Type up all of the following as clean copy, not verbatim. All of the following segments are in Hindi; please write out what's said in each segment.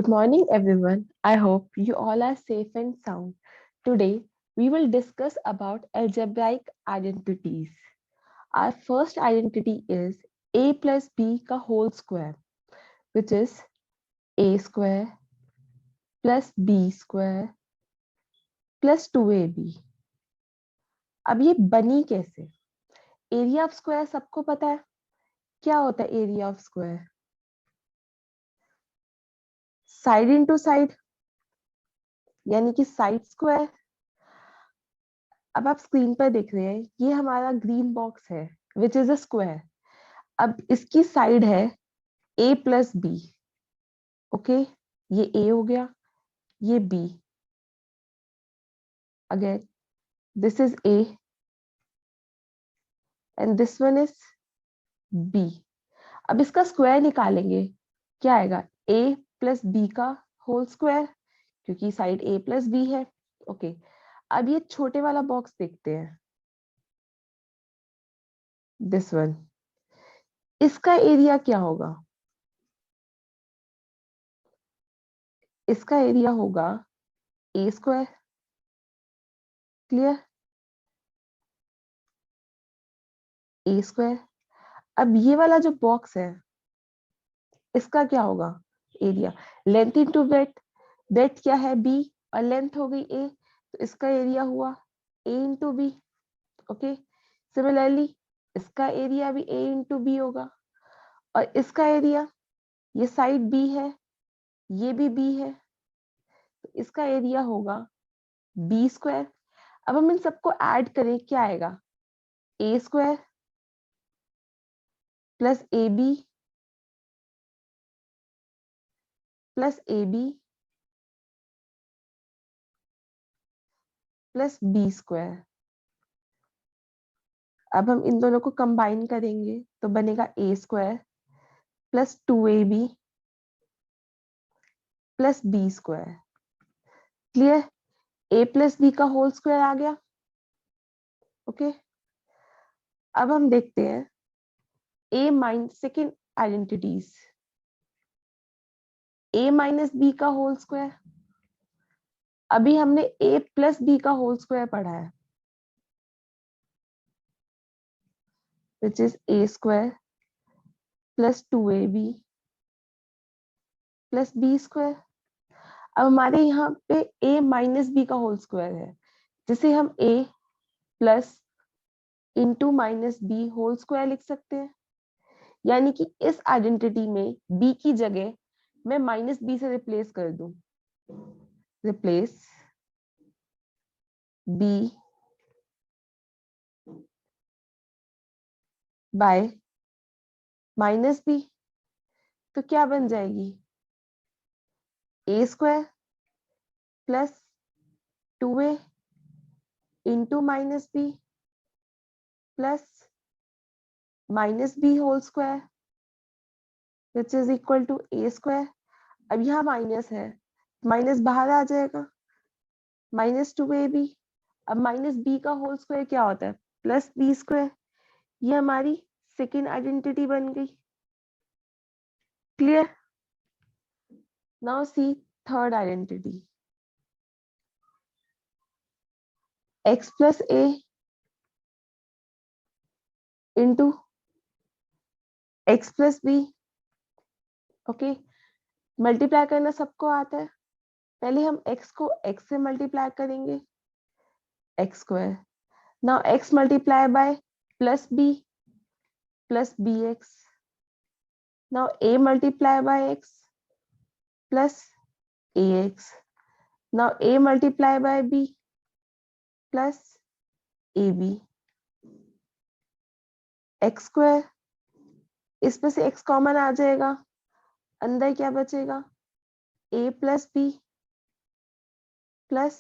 Good morning, everyone. I hope you all are safe and sound. Today, we will discuss about algebraic identities. Our first identity is a plus b का whole square, which is a square plus b square plus 2ab. अब ये बनी कैसे? एरिया ऑफ स्क्वायर सबको पता है. क्या होता है area of square? Side into side, यानी कि साइड स्क्वायर. अब आप स्क्रीन पर देख रहे हैं, ये हमारा ग्रीन बॉक्स है विच इज अ स्क्वायर. अब इसकी साइड है a प्लस बी. ओके, ये a हो गया, ये b. Again this is a and this one is b. अब इसका स्क्वायर निकालेंगे, क्या आएगा? a प्लस बी का होल स्क्वायर, क्योंकि साइड a प्लस बी है. ओके, अब ये छोटे वाला बॉक्स देखते हैं, दिस वन. इसका एरिया क्या होगा? इसका एरिया होगा a square. Clear? a square. अब ये वाला जो बॉक्स है, इसका क्या होगा area? Length into breadth. Breadth क्या है? b और लेंथ हो गई a, तो इसका एरिया हुआ a into b. Okay, similarly इसका एरिया भी a इंटू बी होगा. और इसका एरिया, ये साइड b है, ये भी b है, तो इसका एरिया होगा b स्क्वायर. अब हम इन सबको ऐड करें, क्या आएगा? a square plus A B plus A B plus B square. अब हम इन दोनों को कंबाइन करेंगे तो बनेगा A square plus 2ab plus B square. Clear? a plus B का होल स्क्वायर आ गया. ओके, अब हम देखते हैं a minus second identities. a minus B का होल स्क्वायर. अभी हमने a प्लस बी का होल स्क्वायर पढ़ा है, which is a square plus 2ab plus B square. अब हमारे यहाँ पे a माइनस बी का होल स्क्वायर है, जिसे हम a plus into minus b whole square लिख सकते हैं. यानी कि इस आइडेंटिटी में b की जगह मैं माइनस बी से रिप्लेस कर दूं. Replace b by minus b, तो क्या बन जाएगी? a square plus 2a into minus b plus minus b whole square, which is equal to a square. अब यहाँ माइनस है, माइनस बाहर आ जाएगा, माइनस 2ab. अब माइनस बी का होल स्क्वायर क्या होता है? Plus B square. ये हमारी सेकेंड आइडेंटिटी बन गई. Clear? Now see third identity. x plus A into x plus B. Okay, multiply करना सबको आता है. पहले हम x को x से मल्टीप्लाई करेंगे, x square. Now x multiply by plus b x. Now a multiply by x plus a x. Now a multiply by b plus A b. X square, इसमें से x कॉमन आ जाएगा, अंदर क्या बचेगा? a plus b plus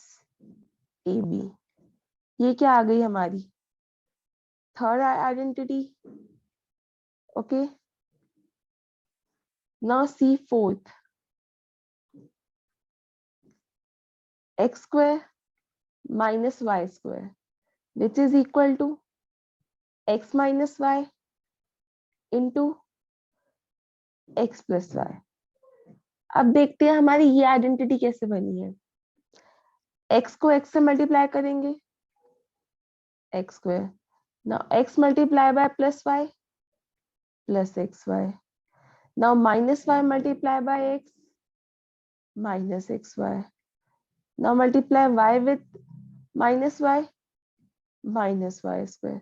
A b. ये क्या आ गई हमारी third identity. Okay, now see fourth. X square minus y square, which is equal to x minus y into x plus y. अब देखते हैं हमारी ये आइडेंटिटी कैसे बनी है। x को x से मल्टीप्लाई करेंगे, x square, now x multiply by plus y plus xy, now minus y multiply by x minus xy, now multiply y with minus y minus y square,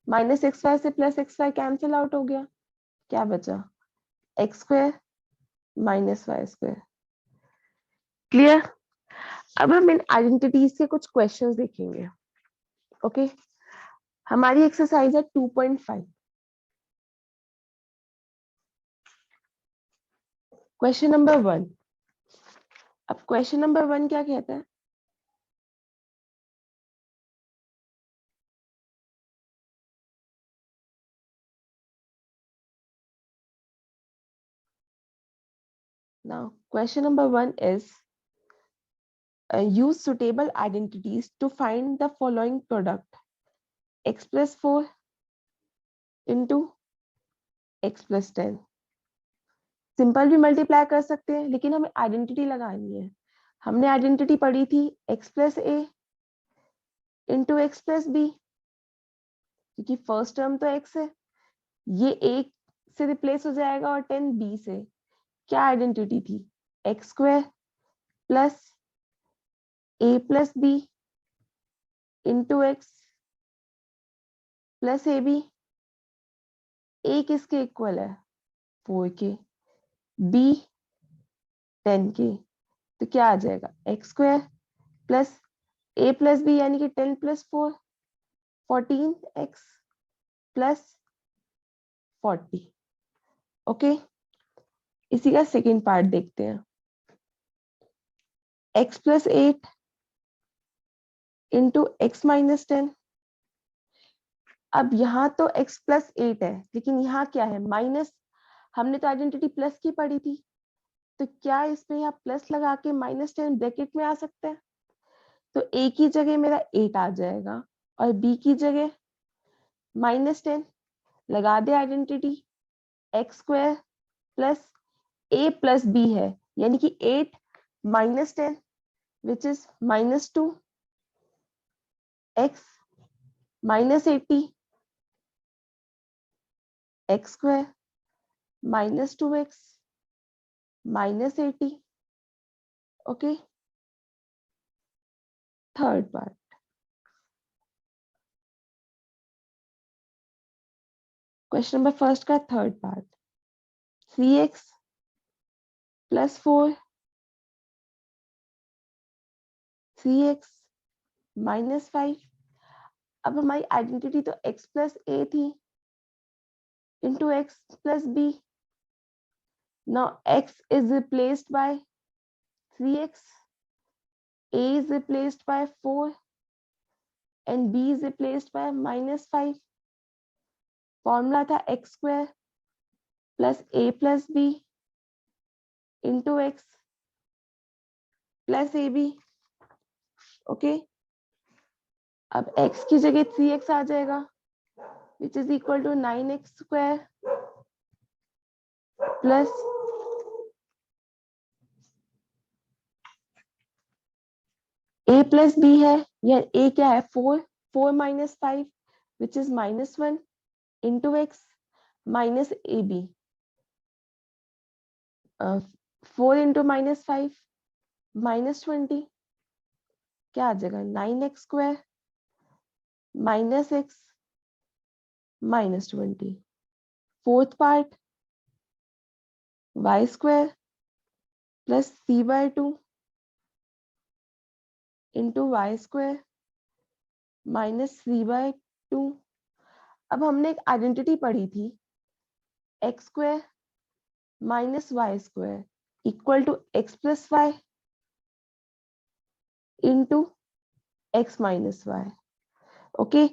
minus xy से प्लस xy कैंसिल आउट हो गया, क्या बचा x square minus y square. Clear. अब हम इन आइडेंटिटीज के कुछ क्वेश्चंस देखेंगे। ओके हमारी एक्सरसाइज है 2.5। Question number 1। अब क्वेश्चन नंबर 1 क्या कहता है, now question number 1 is use suitable identities to find the following product x plus 4 into x plus 10। Simple भी मल्टीप्लाई कर सकते हैं लेकिन हमें आइडेंटिटी लगानी है। हमने आइडेंटिटी पढ़ी थी x plus A into x plus B, क्योंकि फर्स्ट टर्म तो x है, ये a से रिप्लेस हो जाएगा और 10 b से। क्या आइडेंटिटी थी, x square plus A plus B into x plus A B. A किसके इक्वल है, 4 के, b 10 के, तो क्या आ जाएगा एक्स स्क्वायर प्लस ए प्लस बी यानी कि 10 प्लस 4 14x प्लस 40। ओके इसी का सेकेंड पार्ट देखते हैं, x plus 8 into x minus 10। अब यहाँ तो x प्लस 8 है लेकिन यहाँ क्या है माइनस, हमने तो आइडेंटिटी प्लस की पढ़ी थी, तो क्या इसमें यहाँ प्लस लगा के माइनस 10 ब्रैकेट में आ सकता है, तो a की जगह मेरा 8 आ जाएगा और b की जगह माइनस 10 लगा दे identity, x square plus a plus b है यानी कि 8 minus 10 which is minus 2, x minus 80 X square minus 2x minus 80। Okay third part, question number first का third part, 3x plus 4 3x minus 5। अब हमारी आइडेंटिटी तो x प्लस a थी into x plus B, now x is replaced by 3x, a is replaced by 4 and b is replaced by minus 5। Formula था एक्स स्क्वायर प्लस ए plus B into x plus ए बी। ओके अब x की जगह 3x आ जाएगा which is equal to 9x square plus a plus b है, या a क्या है 4 minus 5 which is minus 1 into x minus a b, 4 into minus 5 minus 20, क्या आ जाएगा 9x square minus x minus 20। Fourth part y square plus c by 2 into y square minus 3 by 2। अब हमने एक आइडेंटिटी पढ़ी थी x square minus y square equal to x plus y into x minus y. Okay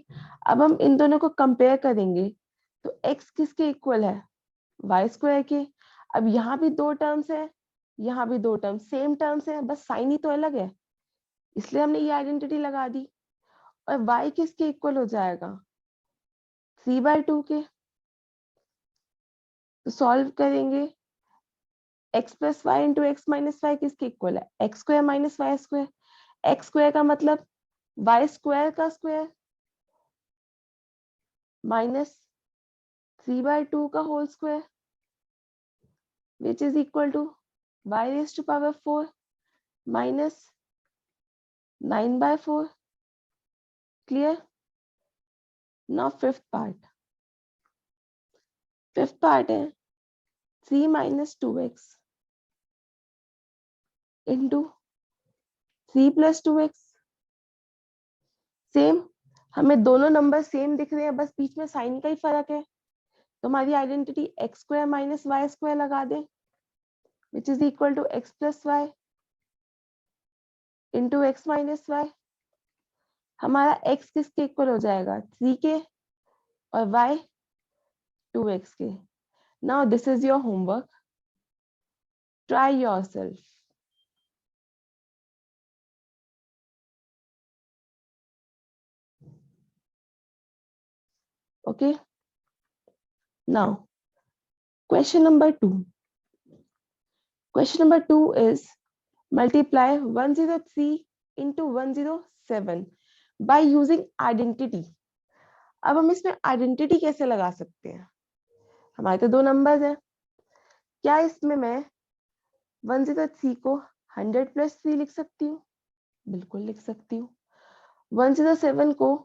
अब हम इन दोनों को कंपेयर करेंगे तो x किसके इक्वल है, वाई स्क्वायर के। अब यहाँ भी दो टर्म्स है, यहाँ भी दो टर्म्स सेम टर्म्स है, बस साइन ही तो अलग है, इसलिए हमने ये आइडेंटिटी लगा दी। और y किसके इक्वल हो जाएगा 3/2 के, तो सॉल्व करेंगे x plus y into x minus y किसके इक्वल है? X square minus y square. X square का मतलब वाई स्क्वायर का स्क्वायर माइनस 3/2 का whole square which is equal to y raise to power 4 minus 9/4. Clear? Now fifth part. Fifth part है 3 minus 2x into 3 plus 2x. Same, हमें दोनों नंबर सेम दिख रहे हैं, बस बीच में साइन का ही फर्क है। तो हमारी identity x square minus y square लगा दें which is equal to x plus y into x minus y. हमारा x किसके इक्वल हो जाएगा? 3 के और y 2x के। Now this is your homework, try yourself. Okay, now question number 2. Question number 2 is multiply 103 into 107 by using identity. अब हम इसमें आइडेंटिटी कैसे लगा सकते हैं? हमारे तो दो नंबर्स हैं, क्या इसमें मैं 103 को 100 प्लस 3 लिख सकती हूँ? बिल्कुल लिख सकती हूँ। 107 को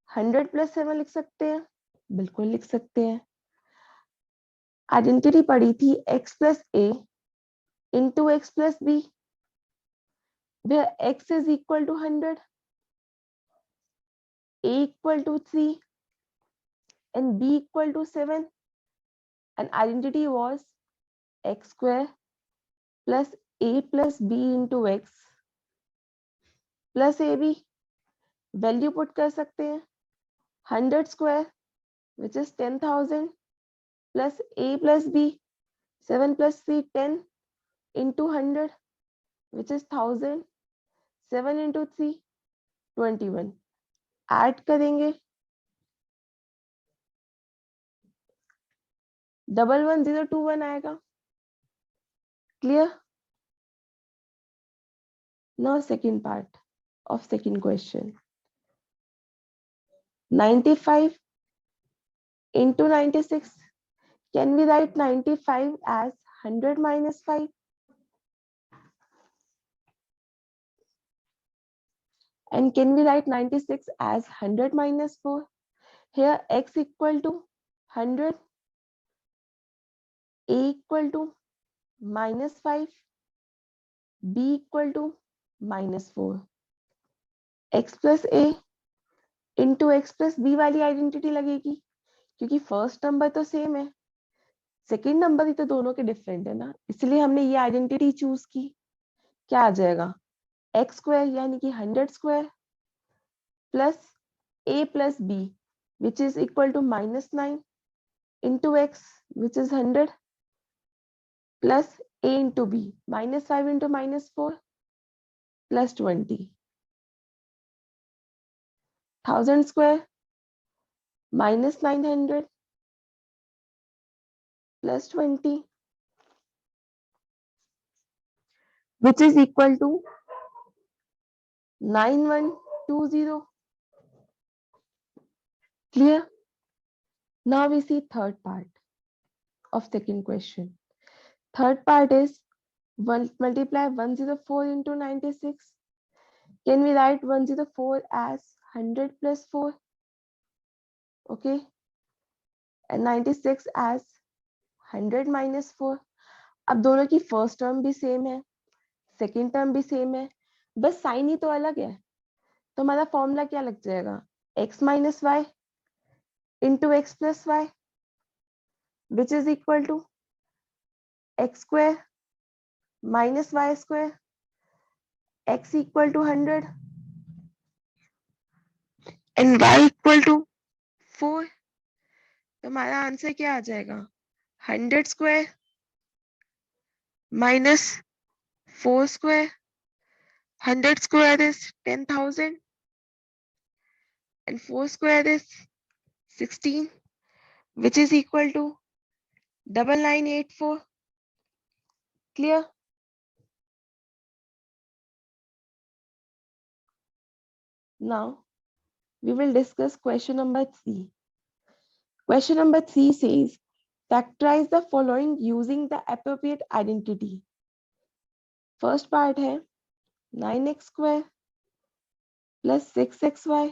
100 प्लस 7 लिख सकते हैं? बिल्कुल लिख सकते हैं। आइडेंटिटी पढ़ी थी x plus a into x plus b, where x is equal to 100, a equal to 3 and b equal to 7, and identity was x square plus a plus b into x plus ab. Value put कर सकते हैं 100 square which is 10,000 plus a plus b 7 plus 3 10 into 100 which is 1000 7 into 3 21. Add करेंगे 11021 आएगा। Clear? Now second part of second question. 95 into 96. Can we write 95 as 100 minus 5? And can we write 96 as 100 minus 4? Here x equal to 100, a equal to minus 5, b equal to minus 4. x plus a into x plus b वाली आइडेंटिटी लगेगी क्योंकि फर्स्ट नंबर तो सेम है, सेकेंड नंबर ही तो दोनों के डिफरेंट है ना, इसलिए हमने ये आइडेंटिटी चूज की। क्या आ जाएगा? एक्स स्क्वायर यानी कि 100 square plus a plus b which is equal to minus 9 into x which is 100 plus a into b minus 5 into minus 4 plus 20. 1000 square minus 900 plus 20 which is equal to 9120. Clear? Now we see third part of second question. Third part is multiply 104 into 96. Can we write 104 as 100 plus 4? Okay. And 96 as 100 minus 4. अब दोनों की फर्स्ट टर्म भी सेम है, सेकेंड टर्म भी सेम है, बस साइन ही तो अलग है। तो हमारा फॉर्मूला क्या लग जाएगा? x minus y into x plus y which is equal to x square minus y square, x equal to 100 and y equal to 4। तो हमारा आंसर क्या आ जाएगा? 100 square minus 4 square. 100 square is 10,000 and 4 square is 16 which is equal to 9984. Clear? Now we will discuss question number 3. Question number 3 says, factorize the following using the appropriate identity. First part है 9x square plus 6xy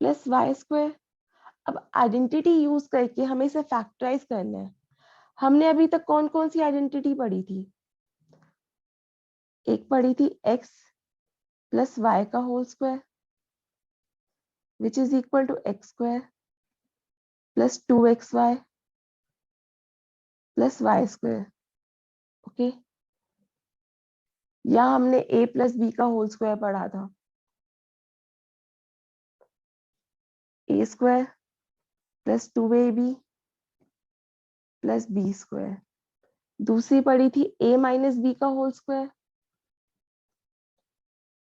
plus y square. अब आइडेंटिटी यूज करके हमें इसे फैक्टराइज करना है. हमने अभी तक कौन कौन सी आइडेंटिटी पढ़ी थी? एक पढ़ी थी x प्लस y का whole square which is equal to x square plus 2xy plus y square. Okay, या हमने a प्लस b का होल स्क्वायर पढ़ा था, a square plus 2ab plus b square. दूसरी पढ़ी थी a माइनस b का whole square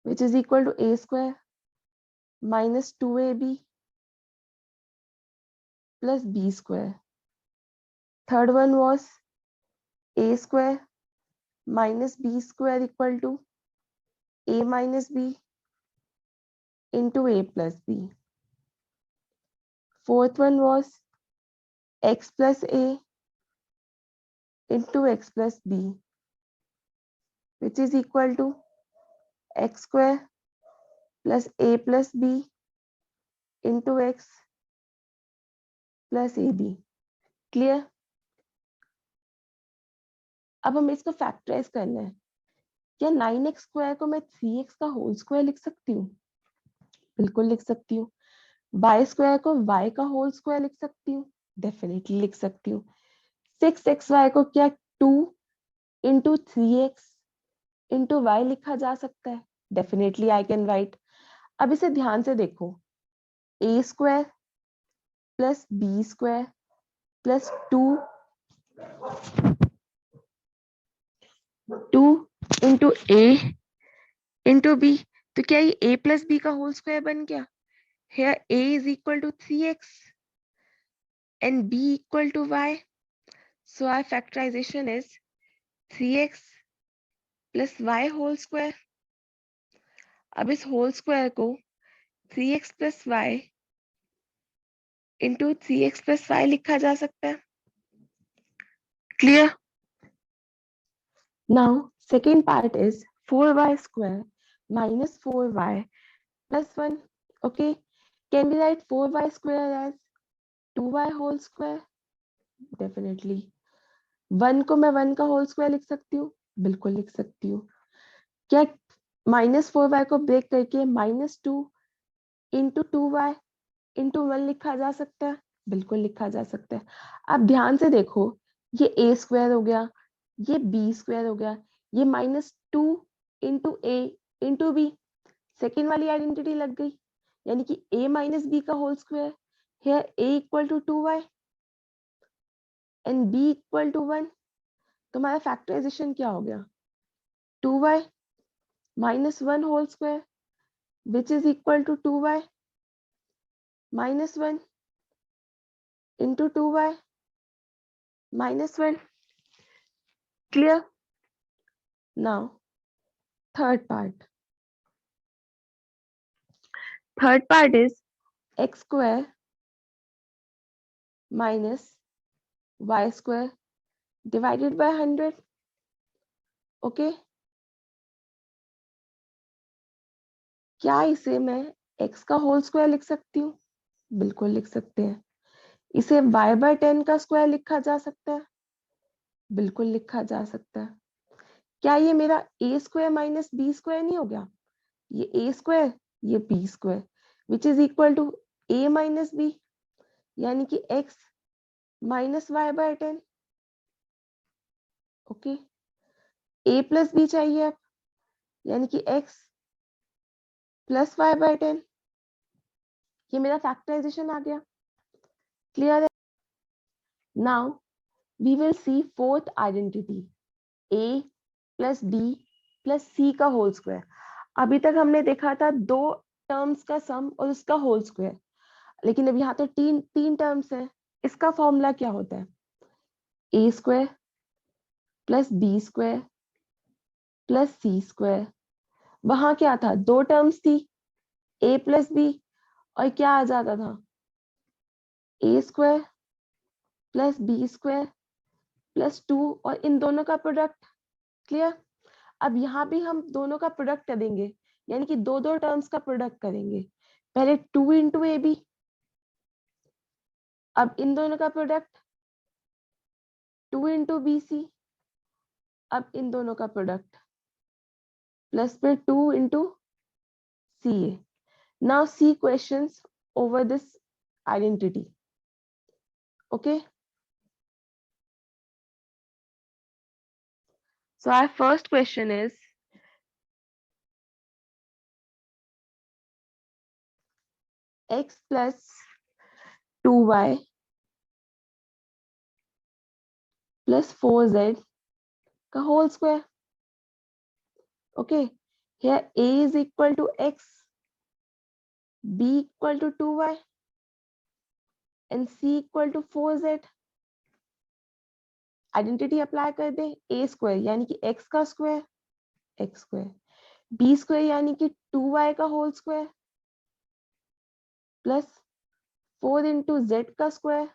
which is equal to a square minus 2ab plus b square. Third one was a square minus b square equal to a minus b into a plus b. Fourth one was x plus a into x plus b which is equal to x square plus a plus b into x plus ab. Clear? अब हमें इसको फैक्टराइज करना है. क्या 9x स्क्वायर को मैं 3x का होल स्क्वायर लिख सकती हूँ? बिल्कुल लिख सकती हूँ. y स्क्वायर को y का होल स्क्वायर लिख सकती हूँ? डेफिनेटली लिख सकती हूँ. 6xy को क्या 2 into 3x into y लिखा जा सकता है? Definitely I can write. अब इसे ध्यान से देखो, a square plus b square plus 2 into a into b, तो क्या ये a प्लस b का होल स्क्वायर बन गया? Here a is equal to 3x and b equal to y. So our factorization is 3x plus y whole square. अब इस होल स्क्वायर को 3x plus y into 3x plus y लिखा जा सकता है. Clear? Now second part is 4y square minus 4y plus 1. Okay, can we write 4y square as 2y whole square? Definitely. 1 को मैं 1 का होल स्क्वायर लिख सकती हूँ? बिल्कुल लिख सकती हूँ. क्या -4y को ब्रेक करके -2 into 2y into 1 लिखा जा सकता है? बिल्कुल लिखा जा सकता है. अब ध्यान से देखो, ये a स्क्वायर हो गया, ये b स्क्वायर हो गया, ये -2 into a into b. Second वाली आइडेंटिटी लग गई, यानी कि a माइनस b का whole square. Here a equal to 2y and b equal to 1. तो हमारा फैक्टराइजेशन क्या हो गया? 2y minus 1 whole square which is equal to 2y minus 1 into 2y minus 1. Clear? Now third part. Third part is x square minus y square divided by 100. Okay, क्या इसे मैं x का होल स्क्वायर लिख सकती हूँ? बिल्कुल लिख सकते हैं. इसे y by 10 का स्क्वायर लिखा जा सकता है? बिल्कुल लिखा जा सकता है. क्या ये मेरा a square minus b square नहीं हो गया? ये a स्क्वायर, ये b square which is equal to a minus b, यानी कि x minus y by 10. Okay, a plus b चाहिए अब, यानी कि x प्लस वाई बाय 10. ये मेरा फैक्टराइजेशन आ गया. क्लियर है? Now we will see fourth identity, a plus b plus c का होल स्क्वायर. अभी तक हमने देखा था 2 टर्म्स का सम और उसका होल स्क्वायर, लेकिन अब यहाँ तो तीन टर्म्स है. इसका फॉर्मूला क्या होता है? a square plus B square plus C square. वहां क्या था, दो टर्म्स थी, ए प्लस बी, और क्या आ जाता था, A square plus B square plus 2, और इन दोनों का प्रोडक्ट। क्लियर। अब यहाँ भी हम दोनों का प्रोडक्ट करेंगे, यानी कि दो दो टर्म्स का प्रोडक्ट करेंगे। पहले 2 इंटू ए बी, अब इन दोनों का प्रोडक्ट 2 इंटू बी सी, अब इन दोनों का प्रोडक्ट प्लस में 2 into C a. Now see questions over this identity. Okay, so our first question is x plus 2y plus 4z का whole square. Okay, here a is equal to x, b equal to 2y and c equal to 4z. Identity apply कर दे, a स्क्वायर यानी कि x का square x square, b square यानी कि 2y का whole square plus 4 into z का square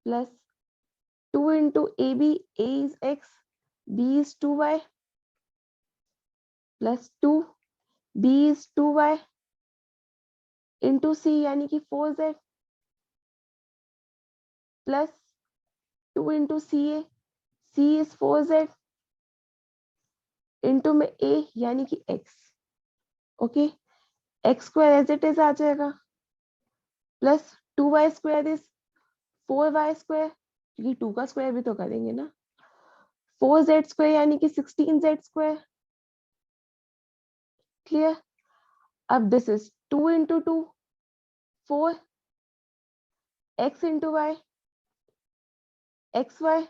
plus 2 into AB, A is X, B is 2Y, plus 2, B is 2Y, into C यानी कि 4Z, plus 2 into CA, C is 4Z, into में A यानी कि X, okay, X square as it is आ जाएगा, plus 2Y square is 4Y square, क्योंकि 2 का स्क्वायर भी तो करेंगे ना, 4Z square यानी कि 16Z square, clear। अब this is 2 into 2, 4, X into Y, XY,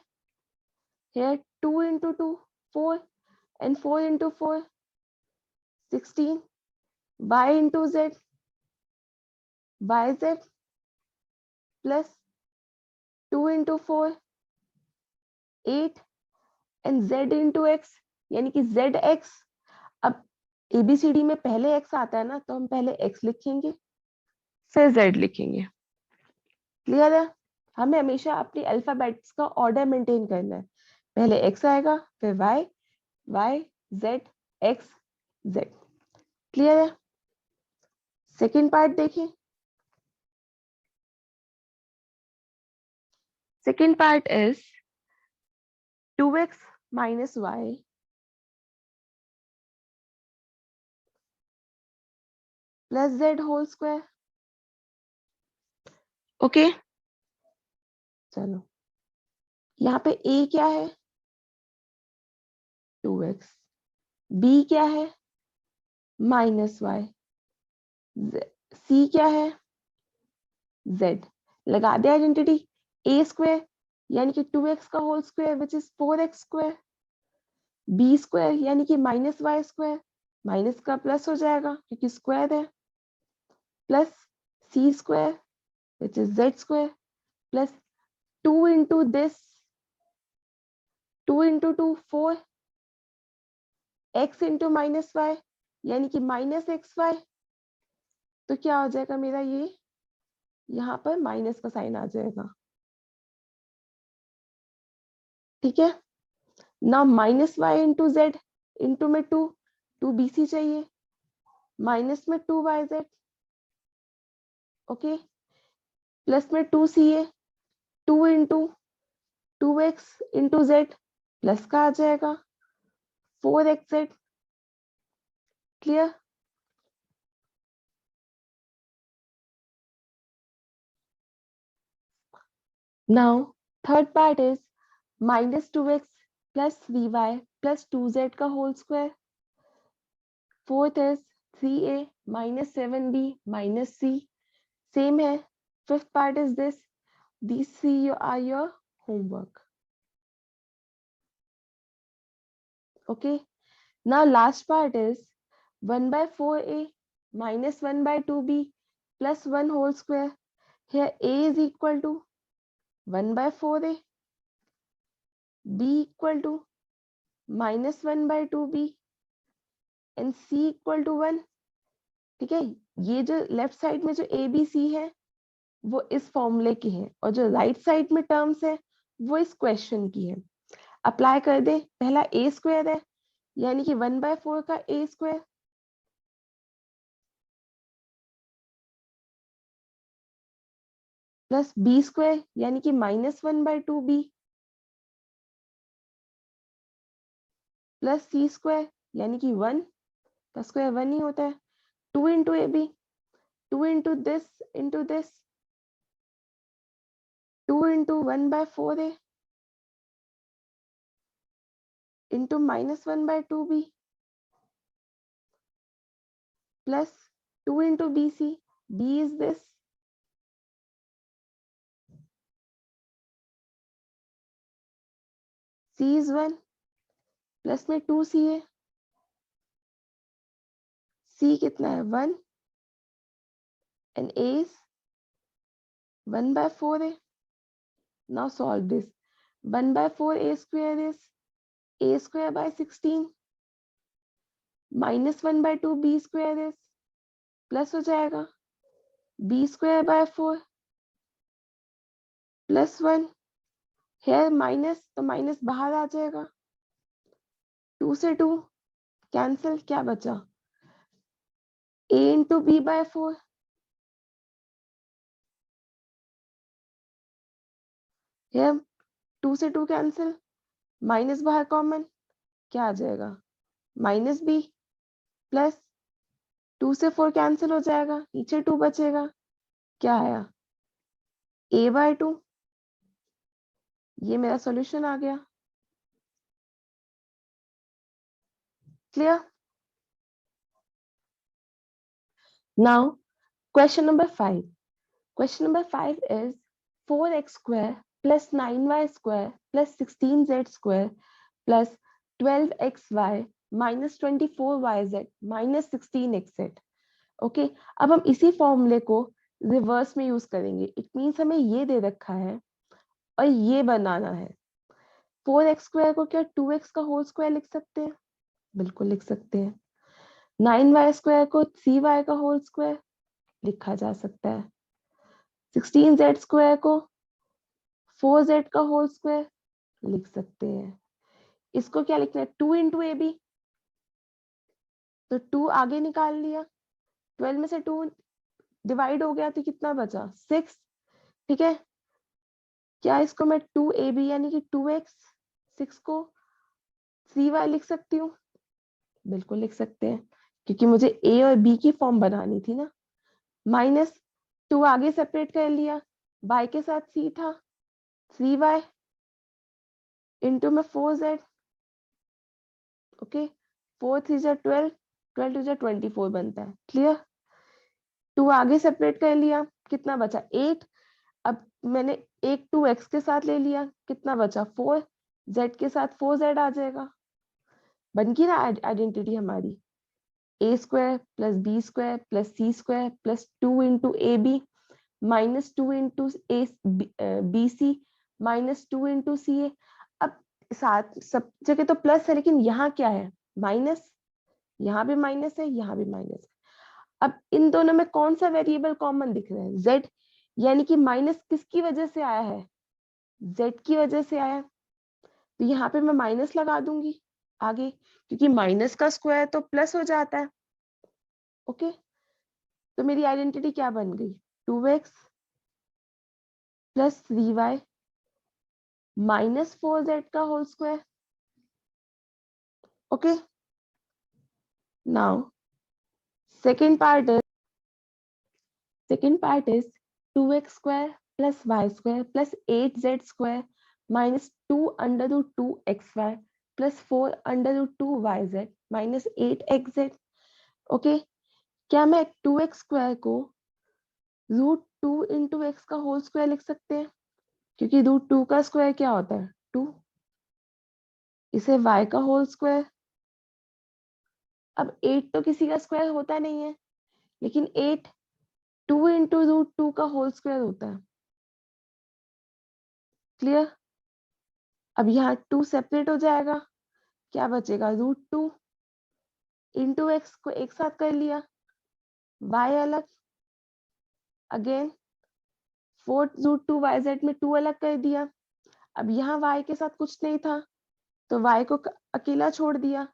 here 2 into 2, 4, and 4 into 4, 16, y into z, yz, plus 2 into 4, 8, and z into x, यानी कि zx। अब ABCD में पहले x आता है ना, तो हम पहले x लिखेंगे फिर z लिखेंगे। क्लियर है। हमें हमेशा अपनी अल्फाबेट्स का ऑर्डर मेंटेन करना है, पहले x आएगा फिर y, y, z, x, z। Clear है। सेकेंड पार्ट देखें। Second part is 2x minus y plus z whole square। Okay, चलो यहाँ पे a क्या है 2x, b क्या है -y, c क्या है z। लगा दे आइडेंटिटी, a स्क्वायर यानी कि 2x का whole square which is 4x square, b square यानी कि -y स्क्वायर, माइनस का प्लस हो जाएगा क्योंकि स्क्वायर है, plus c square which is z square, plus 2 into this, 2 into 2 4, x into -y यानी कि -xy, तो क्या हो जाएगा मेरा, ये यहाँ पर माइनस का साइन आ जाएगा। ठीक है, ना -y into z into में 2, 2bc चाहिए, माइनस में 2yz, ओके, प्लस में 2ca, 2 into 2x into z, plus का आ जाएगा 4xz। Clear. Now third part is -2x plus vy plus 2z का होल स्क्वायर। Fourth is 3a minus 7b minus c, same है। Fifth part is this, these three are your homework। Okay, now last part is 1 by 4a minus 1 by 2b plus 1 whole square। Here a is equal to 1 by 4a, b equal to -1/2b and c equal to 1। ठीक है, ये जो लेफ्ट साइड में जो ए बी सी है वो इस फॉर्मूले की है और जो राइट साइड में टर्म्स है वो इस क्वेश्चन की है। अप्लाई कर दे। पहला ए स्क्वायर है यानी कि 1/4 का ए स्क्वायर प्लस बी स्क्वायर यानी कि -1/2b प्लस सी स्क्वायर यानी कि 1 का स्क्वायर 1 ही होता है। 2 into A b, 2 into this 2 into 1/4a into -1/2b plus 2 into B c, b is this c is 1 plus में 2c है। c कितना है 1 and a is 1/4a। now solve this। 1/4a square is a square by 16 -1/2b square is plus हो जाएगा b square by 4 प्लस 1 है माइनस तो माइनस बाहर आ जाएगा। 2 से 2 कैंसिल, क्या बचा a इंटू बी बाय 4 है 2 से 2 कैंसिल, माइनस बाहर कॉमन, क्या आ जाएगा माइनस बी प्लस 2 से 4 कैंसिल हो जाएगा, नीचे 2 बचेगा, क्या आया a/2। ये मेरा सॉल्यूशन आ गया। Clear? Now question number 5। Question number 5 is 4x square plus 9y square plus 16z square plus 12xy minus 24yz minus 16xz। Okay, अब हम इसी फॉर्मूले को रिवर्स में यूज करेंगे। इट मीन्स हमें ये दे रखा है और ये बनाना है। 4x स्क्वायर को क्या 2x का होल स्क्वायर लिख सकते हैं? बिल्कुल लिख सकते हैं। 9y स्क्वायर को 3y का होल स्क्वायर लिखा जा सकता है। 16z स्क्वायर को 4z का होल स्क्वायर लिख सकते हैं। इसको क्या लिखना है 2 इंटू ए बी, तो 2 आगे निकाल लिया, 12 में से 2 डिवाइड हो गया तो कितना बचा 6। ठीक है, क्या इसको मैं 2ab यानी कि 2x, 6 को 3y लिख सकती हूँ? बिल्कुल लिख सकते हैं, क्योंकि मुझे a और b की फॉर्म बनानी थी ना। माइनस 2 आगे सेपरेट कर लिया, y के साथ c था, 3y इंटू में 4z। ओके, 4 3 जा 12, 12 2 जा 24 बनता है। क्लियर? 2 आगे सेपरेट कर लिया, कितना बचा 8। अब मैंने एक 2x के साथ ले लिया, कितना बचा 4, z के साथ 4z आ जाएगा। बन गई ना आइडेंटिटी हमारी, a square plus B square plus C square plus 2 into A B minus 2 into B C minus 2 into C A. अब साथ सब जगह तो प्लस है, लेकिन यहाँ क्या है माइनस, यहाँ भी माइनस है, यहाँ भी माइनस है। अब इन दोनों में कौन सा वेरिएबल कॉमन दिख रहा है z, यानी कि माइनस किसकी वजह से आया है z की वजह से आया। तो यहाँ पे मैं माइनस लगा दूंगी आगे, क्योंकि माइनस का स्क्वायर तो प्लस हो जाता है। ओके, तो मेरी आइडेंटिटी क्या बन गई 2x plus 3y minus 4z का whole square. Okay, now second part is 2x square plus y square plus 8z square minus 2 under root 2xy plus 4 under root 2yz minus 8xz। Okay, क्या मैं 2x square को रूट 2 इंटू एक्स का होल स्क्वायर लिख सकते हैं? क्योंकि रूट 2 का स्क्वायर क्या होता है 2। इसे y का होल स्क्वायर। अब 8 तो किसी का स्क्वायर होता नहीं है, लेकिन 8 2 इंटू रूट 2 का होल स्क्वायर होता है। क्लियर? अब यहाँ 2 सेपरेट हो जाएगा, क्या बचेगा √2 इंटू एक्स को एक साथ कर लिया, y अलग, अगेन 4√2 yz में 2 अलग कर दिया। अब यहाँ y के साथ कुछ नहीं था तो y को अकेला छोड़ दिया,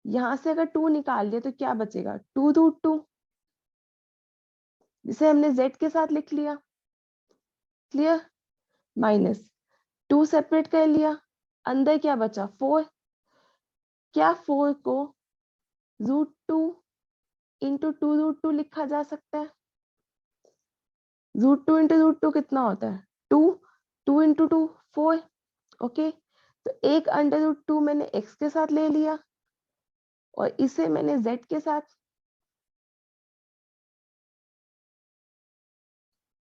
यहां से अगर 2 निकाल दिया तो क्या बचेगा 2√2, जिसे हमने z के साथ लिख लिया, क्लियर, माइनस 2 सेपरेट कर लिया, अंदर क्या बचा 4, क्या 4 को √2 इंटू 2√2 लिखा जा सकता है, √2 इंटू √2 कितना होता है 2, 2 इंटू 2 4, ओके। तो एक √2 मैंने x के साथ ले लिया और इसे मैंने z के साथ,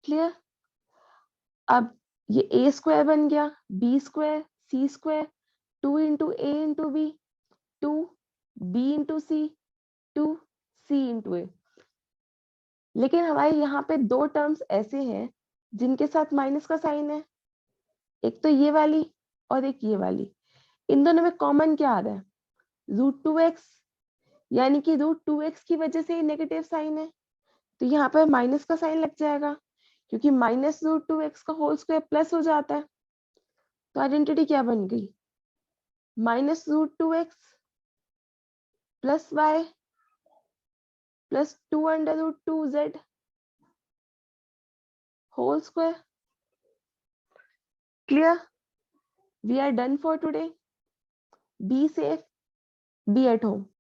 क्लियर। अब ये a स्क्वायर बन गया, b square, c square, 2 into a into b, 2 b into c, 2 c into a। लेकिन हमारे यहाँ पे दो टर्म्स ऐसे हैं जिनके साथ माइनस का साइन है, एक तो ये वाली और एक ये वाली। इन दोनों में कॉमन क्या आ रहा है √2x, यानी कि √2x की वजह से नेगेटिव साइन है, तो यहाँ पर माइनस का साइन लग जाएगा, क्योंकि माइनस √2x का होल स्क्वायर प्लस हो जाता है। तो आइडेंटिटी क्या बन गई, minus √2x plus y plus 2√2z whole square. Clear? We are done for today. Be safe, be at home.